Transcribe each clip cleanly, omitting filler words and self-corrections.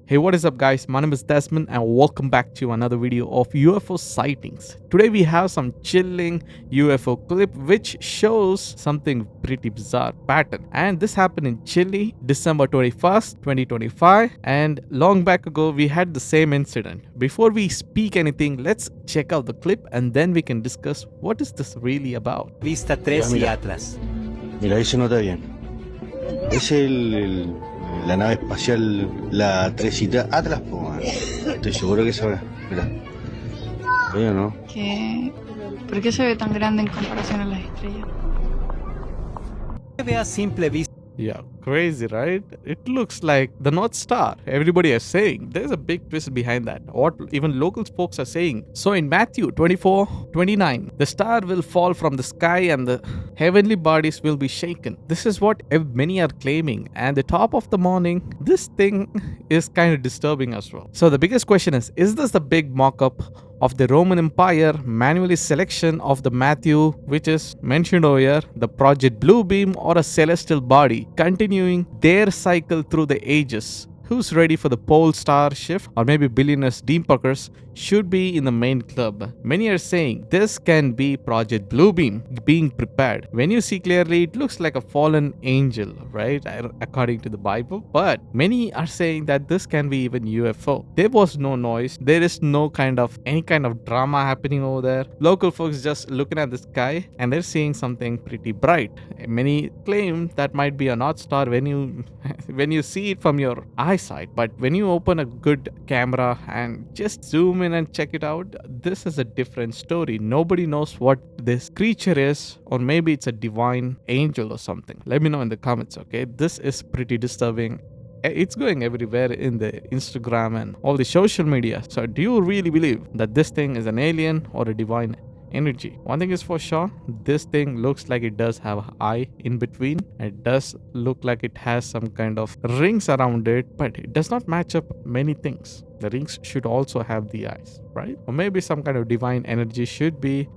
Hey, what is up, guys? My name is Desmond, and welcome back to another video of UFO sightings. Today, we have some chilling UFO clip which shows something pretty bizarre pattern. And this happened in Chile, December 21st, 2025. And long back ago, we had the same incident. Before we speak anything, let's check out the clip and then we can discuss what is this really about. Vista Ya, 3 y mira. Atlas. Mira, ahí se nota bien. Es la nave espacial, la 3 y Atlas, pues, man. Estoy seguro que sabrá. Mira. ¿Ve o no? ¿Por qué se ve tan grande en comparación a las estrellas? Ve a simple vista. Yeah, crazy, right? It looks like the North Star. Everybody is saying there's a big twist behind that. What even local folks are saying. So in Matthew 24:29, the star will fall from the sky and the heavenly bodies will be shaken. This is what many are claiming. And the top of the morning, this thing is kind of disturbing as well. So the biggest question is this the big mock-up of the Roman Empire manually selection of the Matthew, which is mentioned over here, the Project Blue Beam, or a celestial body continuing their cycle through the ages? Who's ready for the pole star shift, or maybe billionaires Deempakers should be in the main club? Many are saying this can be Project Blue Beam being prepared. When you see clearly, it looks like a fallen angel, right? According to the Bible. But many are saying that this can be even UFO. There was no noise. There is no any kind of drama happening over there. Local folks just looking at the sky and they're seeing something pretty bright. Many claim that might be a North Star when you see it from your eyesight, but when you open a good camera and just zoom in and check it out, this is a different story. Nobody knows what this creature is, or maybe it's a divine angel or something. Let me know in the comments, okay? This is pretty disturbing. It's going everywhere in the Instagram and all the social media. So do you really believe that this thing is an alien or a divine energy? One thing is for sure, this thing looks like it does have an eye in between. It does look like it has some kind of rings around it, but it does not match up many things. The rings should also have the eyes, right? Or maybe some kind of divine energy should be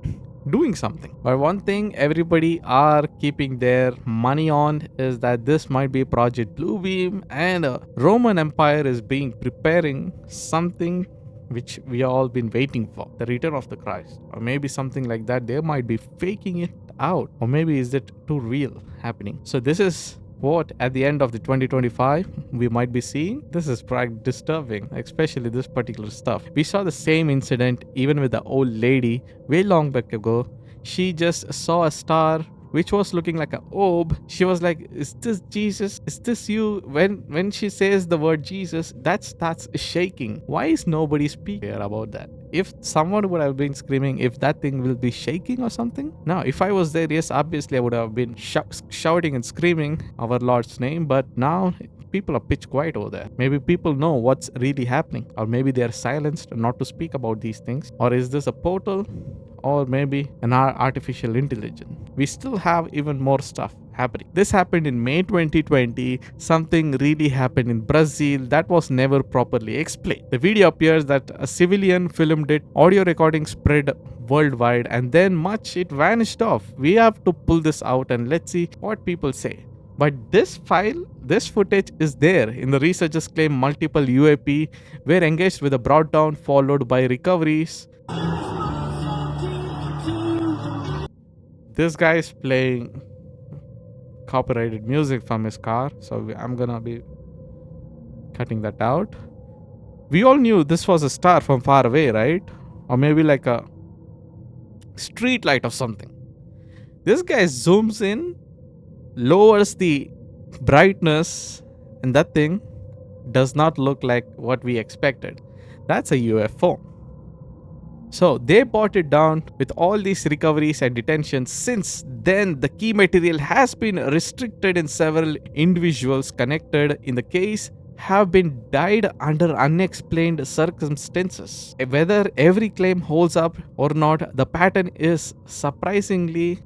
doing something. But one thing everybody are keeping their money on is that this might be Project Blue Beam, and Roman Empire is preparing something which we all been waiting for, the return of the Christ, or maybe something like that. They might be faking it out, or maybe is it too real happening? So this is what at the end of the 2025 we might be seeing. This is quite disturbing, especially this particular stuff. We saw the same incident even with the old lady way long back ago. She just saw a star which was looking like an orb. She was like, is this Jesus? Is this you? When she says the word Jesus, that starts shaking. Why is nobody speaking about that? If someone would have been screaming, if that thing will be shaking or something. Now, if I was there, yes, obviously I would have been shouting and screaming our Lord's name. But now people are pitch quiet over there. Maybe people know what's really happening, or maybe they are silenced not to speak about these things. Or is this a portal? Or maybe an artificial intelligence. We still have even more stuff happening. This happened in May 2020. Something really happened in Brazil that was never properly explained. The video appears that a civilian filmed it, audio recording spread worldwide, and then it vanished off. We have to pull this out and let's see what people say. But this footage is there. In the researchers claim multiple UAP were engaged with a brought down followed by recoveries. This guy is playing copyrighted music from his car, so I'm gonna be cutting that out. We all knew this was a star from far away, right? Or maybe like a street light or something. This guy zooms in, lowers the brightness, and that thing does not look like what we expected. That's a UFO. So they brought it down with all these recoveries and detentions. Since then, the key material has been restricted, and several individuals connected in the case have been died under unexplained circumstances. Whether every claim holds up or not, the pattern is surprisingly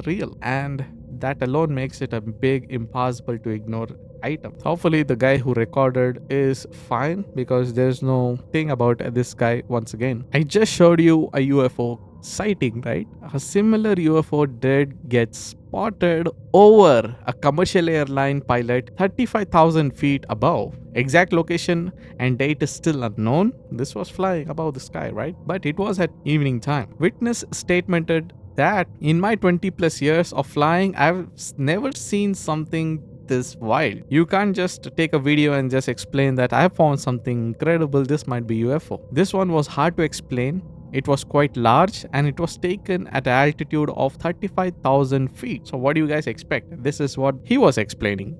real, and that alone makes it a big impossible to ignore item. Hopefully the guy who recorded is fine, because there's no thing about this guy. Once again, I just showed you a UFO sighting, right? A similar UFO did get spotted spotted over a commercial airline pilot 35,000 feet above. Exact location and date is still unknown. This was flying above the sky, right? But it was at evening time. Witness statemented that in my 20 plus years of flying, I've never seen something this wild. You can't just take a video and just explain that I found something incredible, this might be UFO. This one was hard to explain. It was quite large and it was taken at an altitude of 35,000 feet. So what do you guys expect? This is what he was explaining.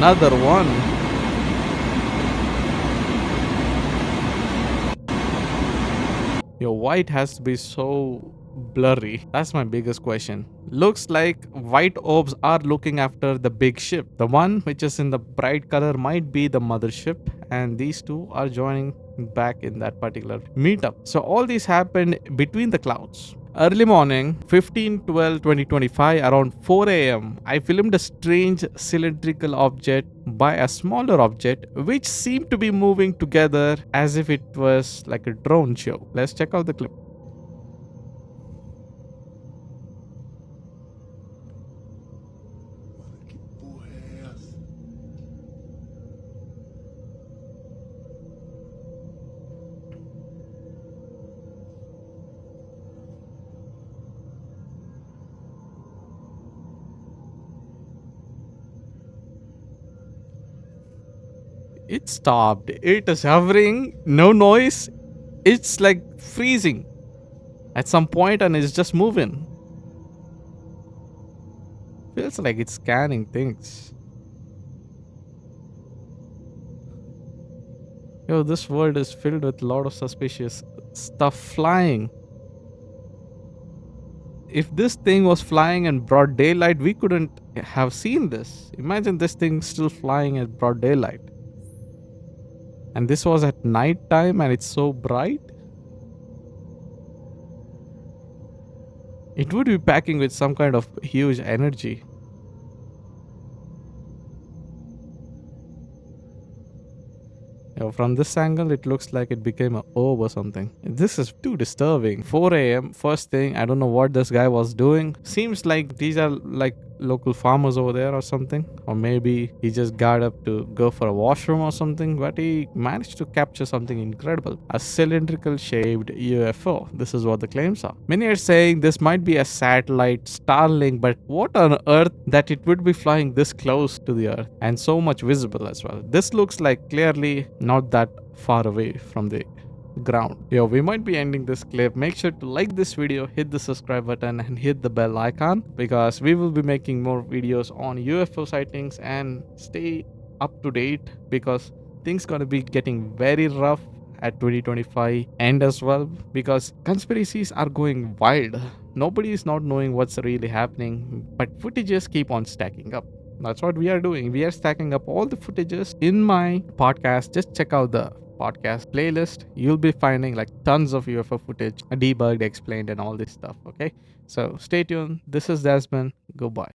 Another one. Your white has to be so blurry. That's my biggest question. Looks like white orbs are looking after the big ship. The one which is in the bright color might be the mothership, and these two are joining back in that particular meetup. So all these happened between the clouds. Early morning, 15/12/2025, around 4 a.m., I filmed a strange cylindrical object by a smaller object which seemed to be moving together as if it was like a drone show. Let's check out the clip. It stopped. It is hovering, no noise. It's like freezing at some point and it's just moving. Feels like it's scanning things. Yo, this world is filled with a lot of suspicious stuff flying. If this thing was flying in broad daylight, we couldn't have seen this. Imagine this thing still flying at broad daylight. And this was at night time and it's so bright. It would be packing with some kind of huge energy. From this angle, it looks like it became an orb or something. This is too disturbing. 4 a.m. First thing, I don't know what this guy was doing. Seems like these are like local farmers over there or something. Or maybe he just got up to go for a washroom or something. But he managed to capture something incredible. A cylindrical shaped UFO. This is what the claims are. Many are saying this might be a satellite, Starlink. But what on earth that it would be flying this close to the earth and so much visible as well. This looks like clearly not that far away from the ground. We might be ending this clip. Make sure to like this video, hit the subscribe button and hit the bell icon because we will be making more videos on UFO sightings, and stay up to date because things gonna be getting very rough at 2025 end as well, because conspiracies are going wild. Nobody is not knowing what's really happening, but footages keep on stacking up. That's what we are doing. We are stacking up all the footages in my podcast. Just check out the podcast playlist. You'll be finding like tons of UFO footage, debugged, explained, and all this stuff. Okay. So stay tuned. This is Desmond. Goodbye.